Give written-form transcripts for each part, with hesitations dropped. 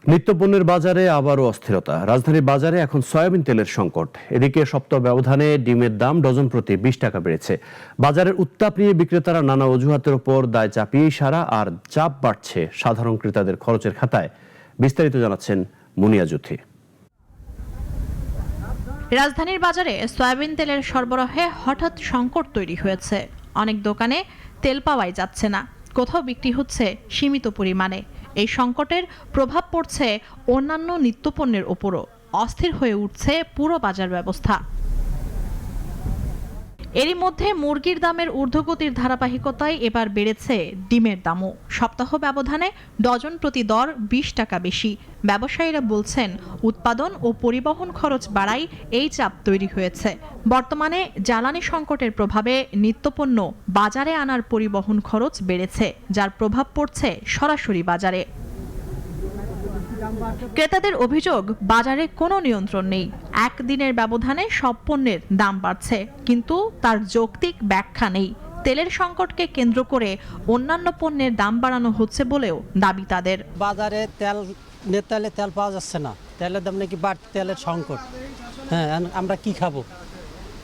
নিত্যপণ্যের বাজারে আবারও অস্থিরতা। রাজধানীর বাজারে এখন সয়াবিন তেলের সংকট। এদিকে সপ্তাহ ব্যবধানে ডিমের দাম ডজন প্রতি 20 টাকা বেড়েছে। বাজারের উত্তাপ নিয়ে বিক্রেতারা নানা অজুহাতের উপর দায় চাপিয়েই সারা, আর চাপ বাড়ছে সাধারণ ক্রেতাদের খরচের খাতায়। বিস্তারিত জানাচ্ছেন মুনিয়া জুথি। রাজধানীর বাজারে সয়াবিন তেলের সরবরাহে হঠাৎ সংকট তৈরি হয়েছে। অনেক দোকানে তেল পাওয়াই যাচ্ছে না, কোথাও বিক্রি হচ্ছে সীমিত পরিমাণে। এই সংকটের প্রভাব পড়ছে অন্যান্য নিত্যপণ্যের ওপরও। অস্থির হয়ে উঠছে পুরো বাজার ব্যবস্থা। এরই মধ্যে মুরগির দামের ঊর্ধ্বগতির ধারাবাহিকতায় এবার বেড়েছে ডিমের দামও। সপ্তাহ ব্যবধানে ডজন প্রতি দর 20 টাকা বেশি। ব্যবসায়ীরা বলছেন, উৎপাদন ও পরিবহন খরচ বাড়ায় এই চাপ তৈরি হয়েছে। বর্তমানে জ্বালানি সংকটের প্রভাবে নিত্যপণ্য বাজারে আনার পরিবহন খরচ বেড়েছে, যার প্রভাব পড়ছে সরাসরি বাজারে। ক্রেতাদের অভিযোগ, বাজারে কোনো নিয়ন্ত্রণ নেই। একদিনের ব্যবধানে সব পণ্যের দাম বাড়ছে, কিন্তু তার যৌক্তিক ব্যাখ্যা নেই। তেলের সংকটকে কেন্দ্র করে অন্যান্য পণ্যের দাম বাড়ানো হচ্ছে বলেও দাবি তাদের। বাজারে তেল পাওয়া যাচ্ছে না, তেলের দাম নাকি বাড়তি, তেলের সংকট। হ্যাঁ, আমরা কি খাবো?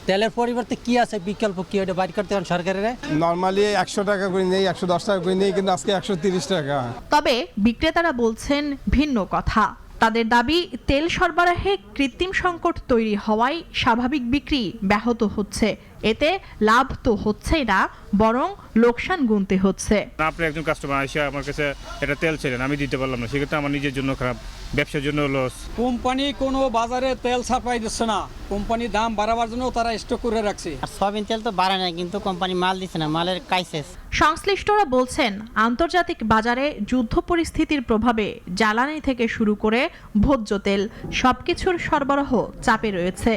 তেলের পরিবর্তে কি আছে বিকল্প, কি ওটা বাইর করতে হবে সরকারের? নরমালি 100 টাকা করে নেই, 110 টাকা করে নেই, কিন্তু আজকে 130 টাকা। তবে বিক্রেতারা বলছেন ভিন্ন কথা। তাদের দাবি, তেল সরবরাহে কৃত্রিম সংকট তৈরি হওয়ায় স্বাভাবিক বিক্রি ব্যাহত হচ্ছে। এতে লাভ তো হচ্ছেই না, বরং লোকসান গুনতে হচ্ছে। আপনি একজন কাস্টমার এসে আমার কাছে এটা তেল ছিলেন, আমি দিতে পারলাম না, সেক্ষেত্রে আমার নিজের জন্য খারাপ, ব্যবসার জন্য লস। কোম্পানি কোনো বাজারে তেল সাপ্লাই দিচ্ছে না, কোম্পানি দাম বাড়াবার জন্য তারা স্টক করে রাখছে। সয়াবিন তেল তো বাড়ে না, কিন্তু কোম্পানি মাল দিচ্ছে না, মালের ক্রাইসিস। সংশ্লিষ্টরা বলছেন, আন্তর্জাতিক বাজারে যুদ্ধ পরিস্থিতির প্রভাবে জ্বালানি থেকে শুরু করে ভোজ্য তেল সবকিছুর সরবরাহ চাপে রয়েছে।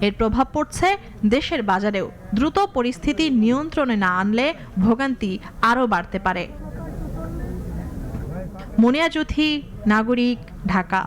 এর প্রভাব পড়ছে দেশের বাজারেও। দ্রুত পরিস্থিতি নিয়ন্ত্রণে না আনলে ভোগান্তি আরও বাড়তে পারে। মুনিয়া জুথি, নাগরিক, ঢাকা।